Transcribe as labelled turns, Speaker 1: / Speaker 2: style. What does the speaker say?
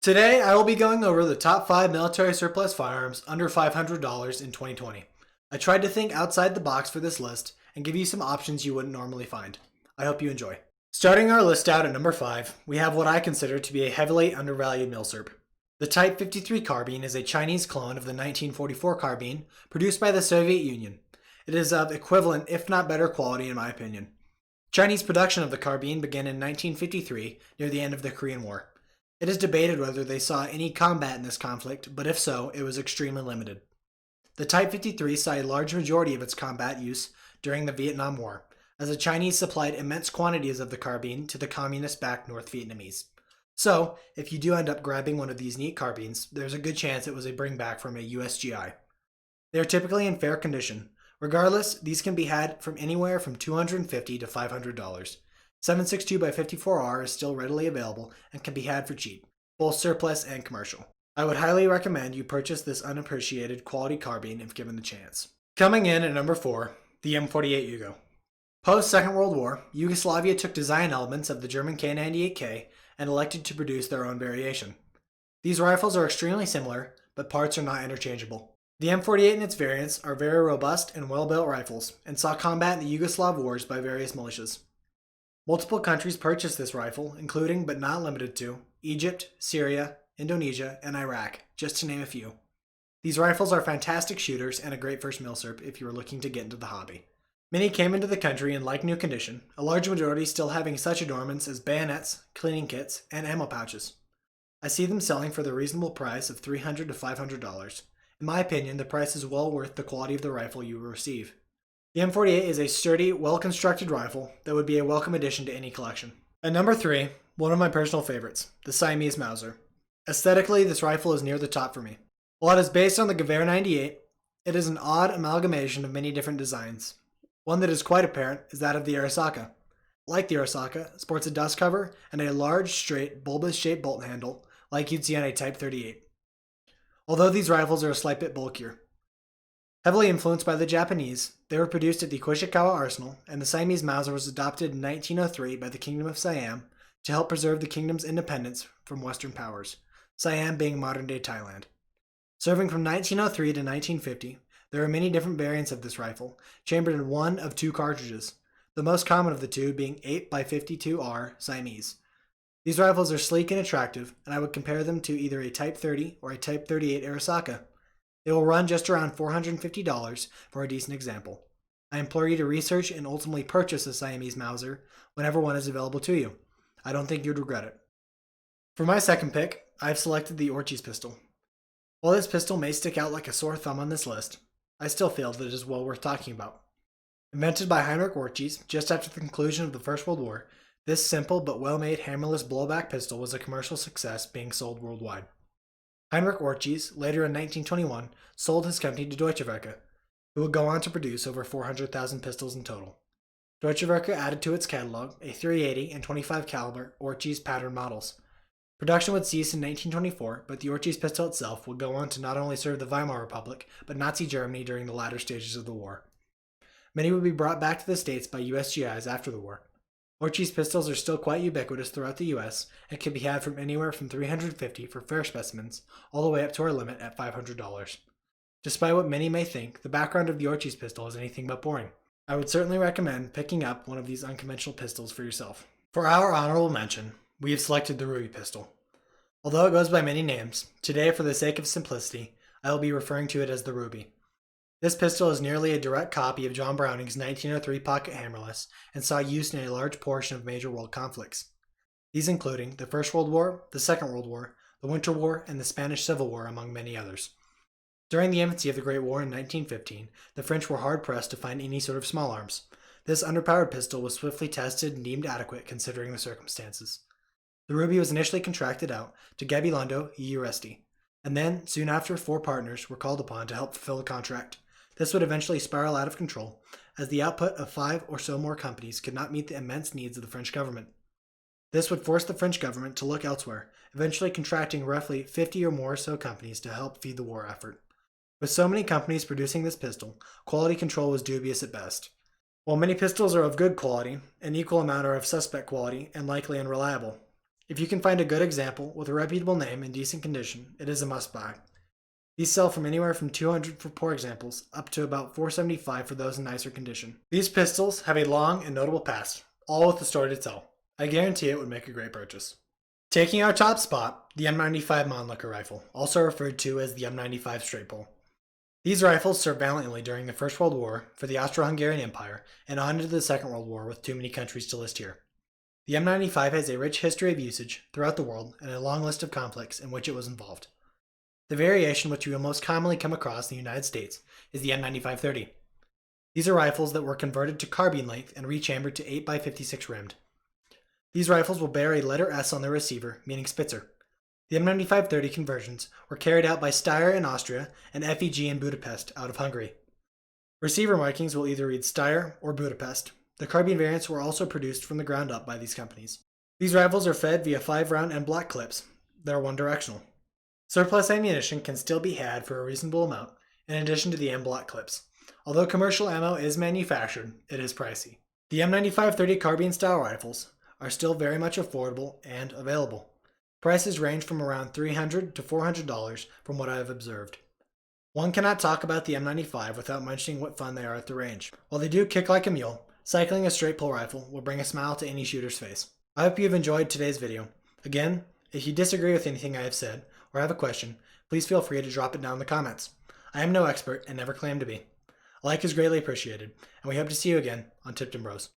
Speaker 1: Today, I will be going over the top 5 military surplus firearms under $500 in 2020. I tried to think outside the box for this list and give you some options you wouldn't normally find. I hope you enjoy. Starting our list out at number 5, we have what I consider to be a heavily undervalued Milsurp. The Type 53 carbine is a Chinese clone of the 1944 carbine produced by the Soviet Union. It is of equivalent, if not better quality in my opinion. Chinese production of the carbine began in 1953 near the end of the Korean War. It is debated whether they saw any combat in this conflict, but if so, it was extremely limited. The Type 53 saw a large majority of its combat use during the Vietnam War, as the Chinese supplied immense quantities of the carbine to the communist-backed North Vietnamese. So, if you do end up grabbing one of these neat carbines, there's a good chance it was a bringback from a USGI. They are typically in fair condition. Regardless, these can be had from anywhere from $250 to $500. 7.62x54R is still readily available and can be had for cheap, both surplus and commercial. I would highly recommend you purchase this unappreciated quality carbine if given the chance. Coming in at number 4, the M48 Yugo. Post Second World War, Yugoslavia took design elements of the German K98K and elected to produce their own variation. These rifles are extremely similar, but parts are not interchangeable. The M48 and its variants are very robust and well-built rifles, and saw combat in the Yugoslav wars by various militias. Multiple countries purchased this rifle, including but not limited to Egypt, Syria, Indonesia, and Iraq, just to name a few. These rifles are fantastic shooters and a great first Milsurp if you are looking to get into the hobby. Many came into the country in like new condition, a large majority still having such adornments as bayonets, cleaning kits, and ammo pouches. I see them selling for the reasonable price of $300 to $500. In my opinion, the price is well worth the quality of the rifle you will receive. The M48 is a sturdy, well-constructed rifle that would be a welcome addition to any collection. At number 3, one of my personal favorites, the Siamese Mauser. Aesthetically, this rifle is near the top for me. While it is based on the Gewehr 98, it is an odd amalgamation of many different designs. One that is quite apparent is that of the Arasaka. Like the Arasaka, it sports a dust cover and a large, straight, bulbous-shaped bolt handle like you'd see on a Type 38. Although these rifles are a slight bit bulkier. Heavily influenced by the Japanese, they were produced at the Koishikawa Arsenal, and the Siamese Mauser was adopted in 1903 by the Kingdom of Siam to help preserve the kingdom's independence from Western powers, Siam being modern-day Thailand. Serving from 1903 to 1950, there are many different variants of this rifle, chambered in one of 2 cartridges, the most common of the two being 8x52R Siamese. These rifles are sleek and attractive, and I would compare them to either a Type 30 or a Type 38 Arasaka. They will run just around $450 for a decent example. I implore you to research and ultimately purchase a Siamese Mauser whenever one is available to you. I don't think you'd regret it. For my second pick, I've selected the Orchis pistol. While this pistol may stick out like a sore thumb on this list, I still feel that it is well worth talking about. Invented by Heinrich Orchis just after the conclusion of the First World War, this simple but well-made hammerless blowback pistol was a commercial success being sold worldwide. Heinrich Orchis, later in 1921, sold his company to Deutsche Werke, who would go on to produce over 400,000 pistols in total. Deutsche Werke added to its catalog a .380 and .25 caliber Orchis pattern models. Production would cease in 1924, but the Orchis pistol itself would go on to not only serve the Weimar Republic, but Nazi Germany during the latter stages of the war. Many would be brought back to the States by USGIs after the war. Orchis pistols are still quite ubiquitous throughout the US and can be had from anywhere from $350 for fair specimens all the way up to our limit at $500. Despite what many may think, the background of the Orchis pistol is anything but boring. I would certainly recommend picking up one of these unconventional pistols for yourself. For our honorable mention, we have selected the Ruby pistol. Although it goes by many names, today for the sake of simplicity, I will be referring to it as the Ruby. This pistol is nearly a direct copy of John Browning's 1903 pocket hammerless and saw use in a large portion of major world conflicts. These including the First World War, the Second World War, the Winter War, and the Spanish Civil War, among many others. During the infancy of the Great War in 1915, the French were hard-pressed to find any sort of small arms. This underpowered pistol was swiftly tested and deemed adequate considering the circumstances. The Ruby was initially contracted out to Gabilondo e Uresti, and then, soon after, 4 partners were called upon to help fulfill the contract. This would eventually spiral out of control, as the output of 5 or so more companies could not meet the immense needs of the French government. This would force the French government to look elsewhere, eventually contracting roughly 50 or more so companies to help feed the war effort. With so many companies producing this pistol, quality control was dubious at best. While many pistols are of good quality, an equal amount are of suspect quality and likely unreliable. If you can find a good example with a reputable name in decent condition, it is a must buy. These sell from anywhere from $200 for poor examples up to about $475 for those in nicer condition. These pistols have a long and notable past, all with the story to tell. I guarantee it would make a great purchase. Taking our top spot, the M95 Mannlicher rifle, also referred to as the M95 straight pull. These rifles served valiantly during the First World War for the Austro-Hungarian Empire and on into the Second World War with too many countries to list here. The M95 has a rich history of usage throughout the world and a long list of conflicts in which it was involved. The variation which you will most commonly come across in the United States is the M95-30. These are rifles that were converted to carbine length and rechambered to 8x56 rimmed. These rifles will bear a letter S on their receiver, meaning Spitzer. The M95-30 conversions were carried out by Steyr in Austria and FEG in Budapest out of Hungary. Receiver markings will either read Steyr or Budapest. The carbine variants were also produced from the ground up by these companies. These rifles are fed via 5-round and block clips that are one-directional. Surplus ammunition can still be had for a reasonable amount, in addition to the M-block clips. Although commercial ammo is manufactured, it is pricey. The M95-30 carbine-style rifles are still very much affordable and available. Prices range from around $300 to $400 from what I have observed. One cannot talk about the M95 without mentioning what fun they are at the range. While they do kick like a mule, cycling a straight pull rifle will bring a smile to any shooter's face. I hope you have enjoyed today's video. Again, if you disagree with anything I have said, or have a question, please feel free to drop it down in the comments. I am no expert and never claim to be. A like is greatly appreciated, and we hope to see you again on Tipton Bros.